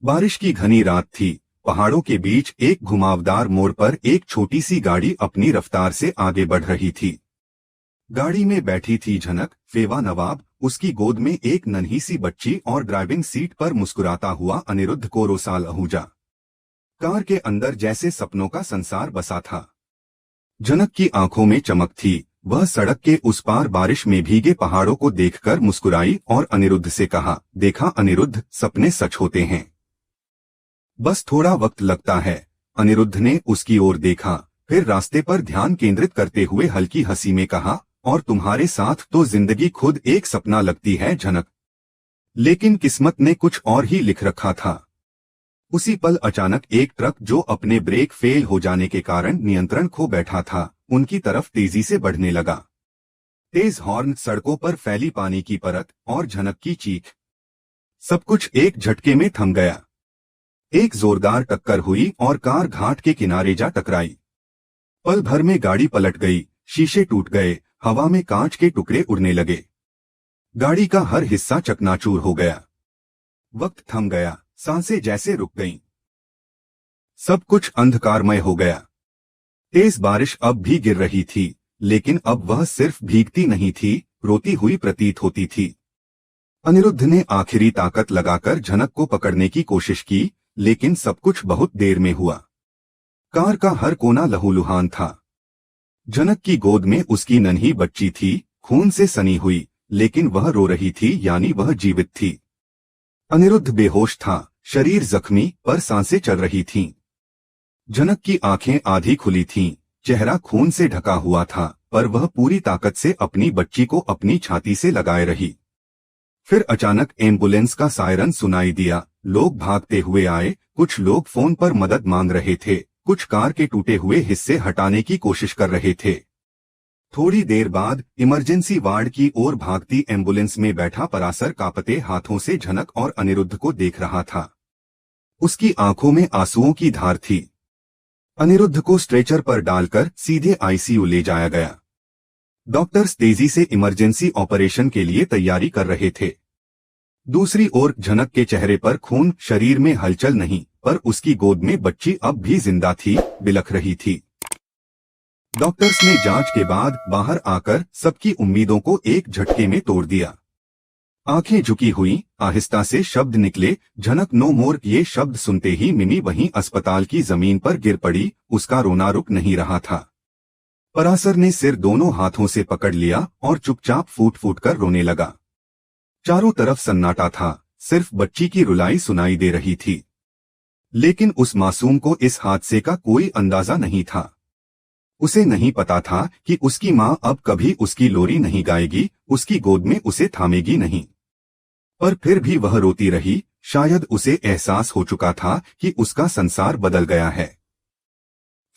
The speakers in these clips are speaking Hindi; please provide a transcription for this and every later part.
बारिश की घनी रात थी। पहाड़ों के बीच एक घुमावदार मोड़ पर एक छोटी सी गाड़ी अपनी रफ्तार से आगे बढ़ रही थी। गाड़ी में बैठी थी झनक, फेवा नवाब, उसकी गोद में एक नन्ही सी बच्ची और ड्राइविंग सीट पर मुस्कुराता हुआ अनिरुद्ध को रोसाल आहूजा। कार के अंदर जैसे सपनों का संसार बसा था। झनक की आंखों में चमक थी। वह सड़क के उस पार बारिश में भीगे पहाड़ों को देखकर मुस्कुराई और अनिरुद्ध से कहा, देखा अनिरुद्ध, सपने सच होते हैं, बस थोड़ा वक्त लगता है। अनिरुद्ध ने उसकी ओर देखा, फिर रास्ते पर ध्यान केंद्रित करते हुए हल्की हंसी में कहा, और तुम्हारे साथ तो जिंदगी खुद एक सपना लगती है झनक। लेकिन किस्मत ने कुछ और ही लिख रखा था। उसी पल अचानक एक ट्रक जो अपने ब्रेक फेल हो जाने के कारण नियंत्रण खो बैठा था, उनकी तरफ तेजी से बढ़ने लगा। तेज हॉर्न, सड़कों पर फैली पानी की परत और झनक की चीख, सब कुछ एक झटके में थम गया। एक जोरदार टक्कर हुई और कार घाट के किनारे जा टकराई। पल भर में गाड़ी पलट गई, शीशे टूट गए, हवा में कांच के टुकड़े उड़ने लगे। गाड़ी का हर हिस्सा चकनाचूर हो गया। वक्त थम गया, सांसें जैसे रुक गईं। सब कुछ अंधकारमय हो गया। तेज बारिश अब भी गिर रही थी, लेकिन अब वह सिर्फ भीगती नहीं थी, रोती हुई प्रतीत होती थी। अनिरुद्ध ने आखिरी ताकत लगाकर झनक को पकड़ने की कोशिश की, लेकिन सब कुछ बहुत देर में हुआ। कार का हर कोना लहूलुहान था। झनक की गोद में उसकी नन्ही बच्ची थी, खून से सनी हुई, लेकिन वह रो रही थी, यानी वह जीवित थी। अनिरुद्ध बेहोश था, शरीर जख्मी पर सांसें चल रही थीं। झनक की आंखें आधी खुली थीं, चेहरा खून से ढका हुआ था, पर वह पूरी ताकत से अपनी बच्ची को अपनी छाती से लगाए रही। फिर अचानक एम्बुलेंस का सायरन सुनाई दिया। लोग भागते हुए आए, कुछ लोग फोन पर मदद मांग रहे थे, कुछ कार के टूटे हुए हिस्से हटाने की कोशिश कर रहे थे। थोड़ी देर बाद इमरजेंसी वार्ड की ओर भागती एम्बुलेंस में बैठा परासर कांपते हाथों से झनक और अनिरुद्ध को देख रहा था। उसकी आंखों में आंसुओं की धार थी। अनिरुद्ध को स्ट्रेचर पर डालकर सीधे आईसीयू ले जाया गया। डॉक्टर्स तेजी से इमरजेंसी ऑपरेशन के लिए तैयारी कर रहे थे। दूसरी ओर झनक के चेहरे पर खून, शरीर में हलचल नहीं, पर उसकी गोद में बच्ची अब भी जिंदा थी, बिलख रही थी। डॉक्टर्स ने जांच के बाद बाहर आकर सबकी उम्मीदों को एक झटके में तोड़ दिया। आंखें झुकी हुई, आहिस्ता से शब्द निकले, झनक नो मोर। ये शब्द सुनते ही मिमी वहीं अस्पताल की जमीन पर गिर पड़ी। उसका रोना रुक नहीं रहा था। परासर ने सिर दोनों हाथों से पकड़ लिया और चुपचाप फूट फूट कर रोने लगा। चारों तरफ सन्नाटा था, सिर्फ बच्ची की रुलाई सुनाई दे रही थी। लेकिन उस मासूम को इस हादसे का कोई अंदाजा नहीं था। उसे नहीं पता था कि उसकी मां अब कभी उसकी लोरी नहीं गाएगी, उसकी गोद में उसे थामेगी नहीं। पर फिर भी वह रोती रही। शायद उसे एहसास हो चुका था कि उसका संसार बदल गया है।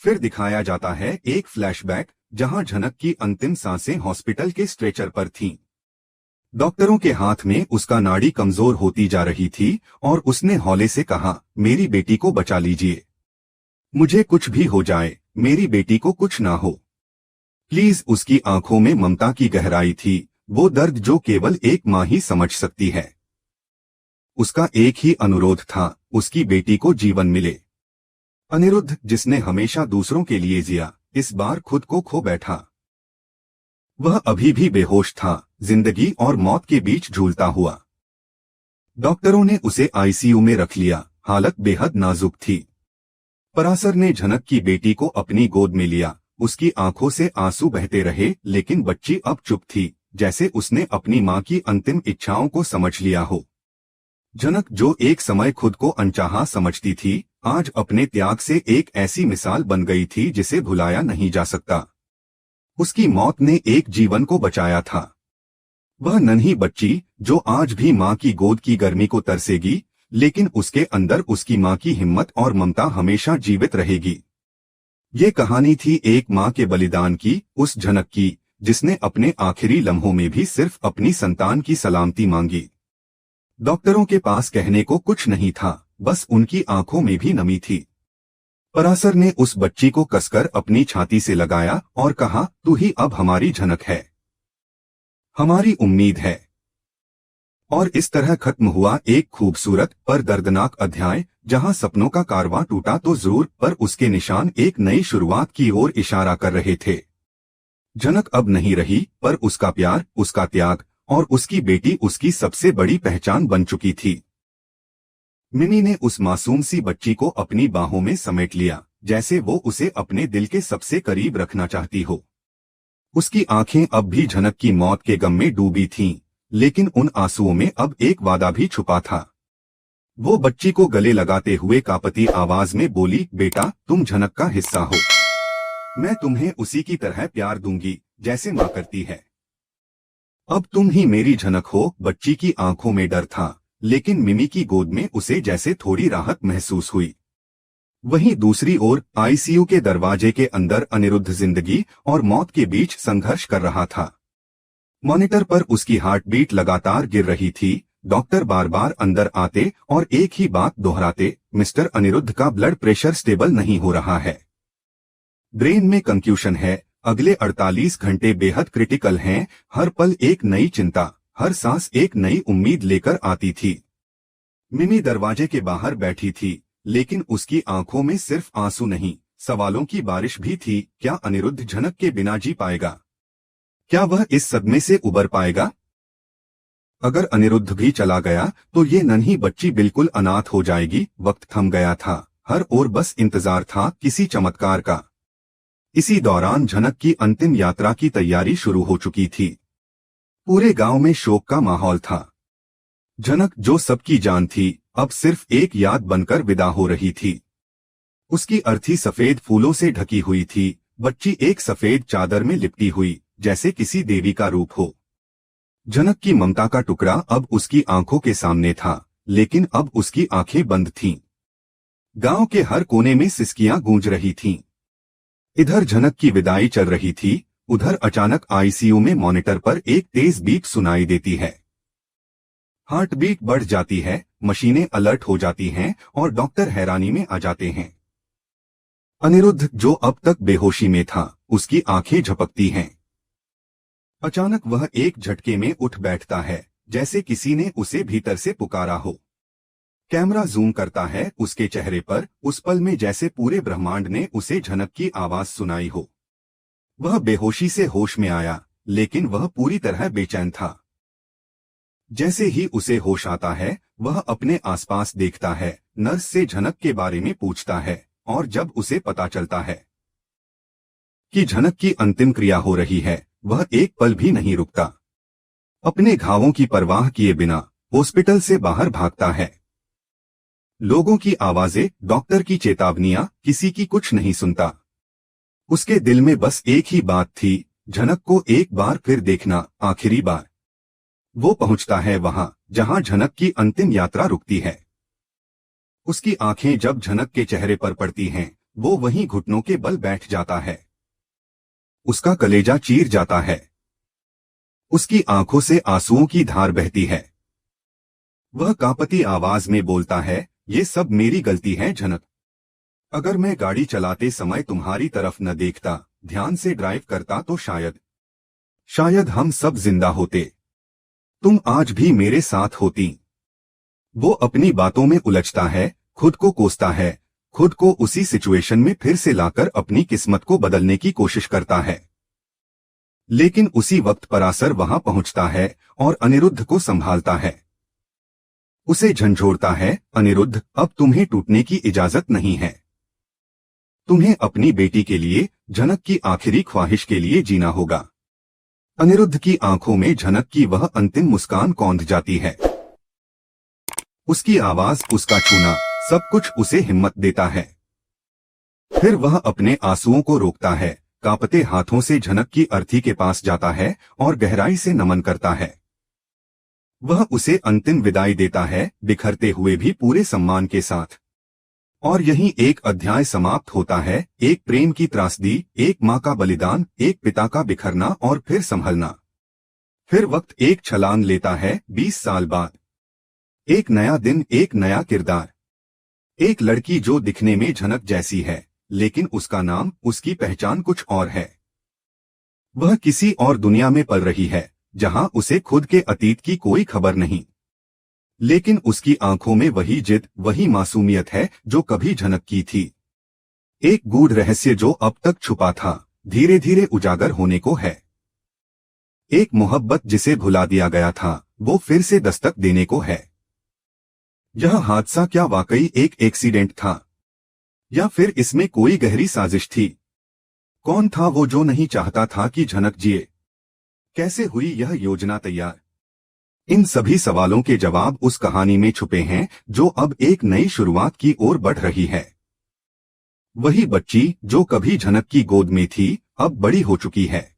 फिर दिखाया जाता है एक फ्लैशबैक, जहां झनक की अंतिम सांसें हॉस्पिटल के स्ट्रेचर पर थीं। डॉक्टरों के हाथ में उसका नाड़ी कमजोर होती जा रही थी और उसने हौले से कहा, मेरी बेटी को बचा लीजिए। मुझे कुछ भी हो जाए, मेरी बेटी को कुछ ना हो, प्लीज। उसकी आंखों में ममता की गहराई थी, वो दर्द जो केवल एक मां ही समझ सकती है। उसका एक ही अनुरोध था, उसकी बेटी को जीवन मिले। अनिरुद्ध, जिसने हमेशा दूसरों के लिए जिया, इस बार खुद को खो बैठा। वह अभी भी बेहोश था, जिंदगी और मौत के बीच झूलता हुआ। डॉक्टरों ने उसे आईसीयू में रख लिया। हालत बेहद नाजुक थी। परासर ने झनक की बेटी को अपनी गोद में लिया। उसकी आंखों से आंसू बहते रहे, लेकिन बच्ची अब चुप थी, जैसे उसने अपनी मां की अंतिम इच्छाओं को समझ लिया हो। झनक, जो एक समय खुद को अनचाहा समझती थी, आज अपने त्याग से एक ऐसी मिसाल बन गई थी जिसे भुलाया नहीं जा सकता। उसकी मौत ने एक जीवन को बचाया था। वह नन्ही बच्ची, जो आज भी मां की गोद की गर्मी को तरसेगी, लेकिन उसके अंदर उसकी मां की हिम्मत और ममता हमेशा जीवित रहेगी। ये कहानी थी एक मां के बलिदान की, उस झनक की, जिसने अपने आखिरी लम्हों में भी सिर्फ अपनी संतान की सलामती मांगी। डॉक्टरों के पास कहने को कुछ नहीं था, बस उनकी आंखों में भी नमी थी। परासर ने उस बच्ची को कसकर अपनी छाती से लगाया और कहा, तू ही अब हमारी झनक है, हमारी उम्मीद है। और इस तरह खत्म हुआ एक खूबसूरत पर दर्दनाक अध्याय, जहां सपनों का कारवां टूटा तो जरूर, पर उसके निशान एक नई शुरुआत की ओर इशारा कर रहे थे। झनक अब नहीं रही, पर उसका प्यार, उसका त्याग और उसकी बेटी उसकी सबसे बड़ी पहचान बन चुकी थी। मिमी ने उस मासूम सी बच्ची को अपनी बाहों में समेट लिया, जैसे वो उसे अपने दिल के सबसे करीब रखना चाहती हो। उसकी आंखें अब भी झनक की मौत के गम में डूबी थीं, लेकिन उन आंसुओं में अब एक वादा भी छुपा था। वो बच्ची को गले लगाते हुए कांपती आवाज में बोली, बेटा, तुम झनक का हिस्सा हो। मैं तुम्हें उसी की तरह प्यार दूंगी जैसे माँ करती है। अब तुम ही मेरी झनक हो। बच्ची की आंखों में डर था, लेकिन मिमी की गोद में उसे जैसे थोड़ी राहत महसूस हुई। वहीं दूसरी ओर आईसीयू के दरवाजे के अंदर अनिरुद्ध जिंदगी और मौत के बीच संघर्ष कर रहा था। मॉनिटर पर उसकी हार्ट बीट लगातार गिर रही थी। डॉक्टर बार बार अंदर आते और एक ही बात दोहराते, मिस्टर अनिरुद्ध का ब्लड प्रेशर स्टेबल नहीं हो रहा है, ब्रेन में कंक्यूशन है, अगले 48 घंटे बेहद क्रिटिकल हैं। हर पल एक नई चिंता, हर सांस एक नई उम्मीद लेकर आती थी। मिमी दरवाजे के बाहर बैठी थी, लेकिन उसकी आंखों में सिर्फ आंसू नहीं, सवालों की बारिश भी थी। क्या अनिरुद्ध झनक के बिना जी पाएगा? क्या वह इस सदमे से उबर पाएगा? अगर अनिरुद्ध भी चला गया तो ये नन्ही बच्ची बिल्कुल अनाथ हो जाएगी। वक्त थम गया था, हर ओर बस इंतजार था किसी चमत्कार का। इसी दौरान झनक की अंतिम यात्रा की तैयारी शुरू हो चुकी थी। पूरे गांव में शोक का माहौल था। झनक, जो सबकी जान थी, अब सिर्फ एक याद बनकर विदा हो रही थी। उसकी अर्थी सफेद फूलों से ढकी हुई थी, बच्ची एक सफेद चादर में लिपटी हुई, जैसे किसी देवी का रूप हो। झनक की ममता का टुकड़ा अब उसकी आंखों के सामने था, लेकिन अब उसकी आंखें बंद थीं। गांव के हर कोने में सिसकियां गूंज रही थीं। इधर झनक की विदाई चल रही थी, उधर अचानक आईसीयू में मॉनिटर पर एक तेज बीप सुनाई देती है। हार्ट बीट बढ़ जाती है, मशीनें अलर्ट हो जाती हैं और डॉक्टर हैरानी में आ जाते हैं। अनिरुद्ध, जो अब तक बेहोशी में था, उसकी आंखें झपकती हैं। अचानक वह एक झटके में उठ बैठता है, जैसे किसी ने उसे भीतर से पुकारा हो। कैमरा जूम करता है उसके चेहरे पर, उस पल में जैसे पूरे ब्रह्मांड ने उसे झनक की आवाज सुनाई हो। वह बेहोशी से होश में आया, लेकिन वह पूरी तरह बेचैन था। जैसे ही उसे होश आता है, वह अपने आसपास देखता है, नर्स से झनक के बारे में पूछता है, और जब उसे पता चलता है कि झनक की अंतिम क्रिया हो रही है, वह एक पल भी नहीं रुकता। अपने घावों की परवाह किए बिना हॉस्पिटल से बाहर भागता है। लोगों की आवाजें, डॉक्टर की चेतावनियां, किसी की कुछ नहीं सुनता। उसके दिल में बस एक ही बात थी, झनक को एक बार फिर देखना, आखिरी बार। वो पहुंचता है वहां जहां झनक की अंतिम यात्रा रुकती है। उसकी आंखें जब झनक के चेहरे पर पड़ती हैं, वो वहीं घुटनों के बल बैठ जाता है। उसका कलेजा चीर जाता है। उसकी आंखों से आंसुओं की धार बहती है। वह कांपती आवाज में बोलता है, ये सब मेरी गलती है झनक। अगर मैं गाड़ी चलाते समय तुम्हारी तरफ न देखता, ध्यान से ड्राइव करता तो शायद हम सब जिंदा होते। तुम आज भी मेरे साथ होती। वो अपनी बातों में उलझता है, खुद को कोसता है, खुद को उसी सिचुएशन में फिर से लाकर अपनी किस्मत को बदलने की कोशिश करता है। लेकिन उसी वक्त परासर वहां पहुंचता है और अनिरुद्ध को संभालता है। उसे झंझोड़ता है, अनिरुद्ध, अब तुम्हें टूटने की इजाजत नहीं है। तुम्हें अपनी बेटी के लिए, झनक की आखिरी ख्वाहिश के लिए जीना होगा। अनिरुद्ध की आंखों में झनक की वह अंतिम मुस्कान कौंध जाती है। उसकी आवाज, उसका छूना, सब कुछ उसे हिम्मत देता है। फिर वह अपने आंसुओं को रोकता है, कांपते हाथों से झनक की अर्थी के पास जाता है और गहराई से नमन करता है। वह उसे अंतिम विदाई देता है, बिखरते हुए भी पूरे सम्मान के साथ। और यहीं एक अध्याय समाप्त होता है, एक प्रेम की त्रासदी, एक माँ का बलिदान, एक पिता का बिखरना और फिर संभलना। फिर वक्त एक छलांग लेता है, 20 साल बाद। एक नया दिन, एक नया किरदार। एक लड़की जो दिखने में झनक जैसी है, लेकिन उसका नाम, उसकी पहचान कुछ और है। वह किसी और दुनिया में पल रही है, जहां उसे खुद के अतीत की कोई खबर नहीं। लेकिन उसकी आंखों में वही जिद, वही मासूमियत है जो कभी झनक की थी। एक गूढ़ रहस्य जो अब तक छुपा था, धीरे धीरे उजागर होने को है। एक मोहब्बत जिसे भुला दिया गया था, वो फिर से दस्तक देने को है। यह हादसा क्या वाकई एक एक्सीडेंट था, या फिर इसमें कोई गहरी साजिश थी? कौन था वो जो नहीं चाहता था कि झनक जिए? कैसे हुई यह योजना तैयार? इन सभी सवालों के जवाब उस कहानी में छुपे हैं जो अब एक नई शुरुआत की ओर बढ़ रही है। वही बच्ची जो कभी झनक की गोद में थी, अब बड़ी हो चुकी है।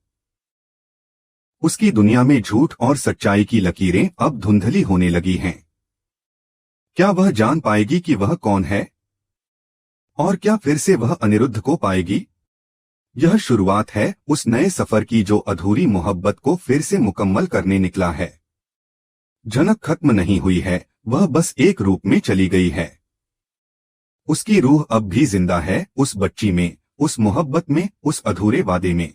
उसकी दुनिया में झूठ और सच्चाई की लकीरें अब धुंधली होने लगी हैं। क्या वह जान पाएगी कि वह कौन है? और क्या फिर से वह अनिरुद्ध को पाएगी? यह शुरुआत है उस नए सफर की जो अधूरी मोहब्बत को फिर से मुकम्मल करने निकला है। झनक खत्म नहीं हुई है, वह बस एक रूप में चली गई है। उसकी रूह अब भी जिंदा है, उस बच्ची में, उस मोहब्बत में, उस अधूरे वादे में।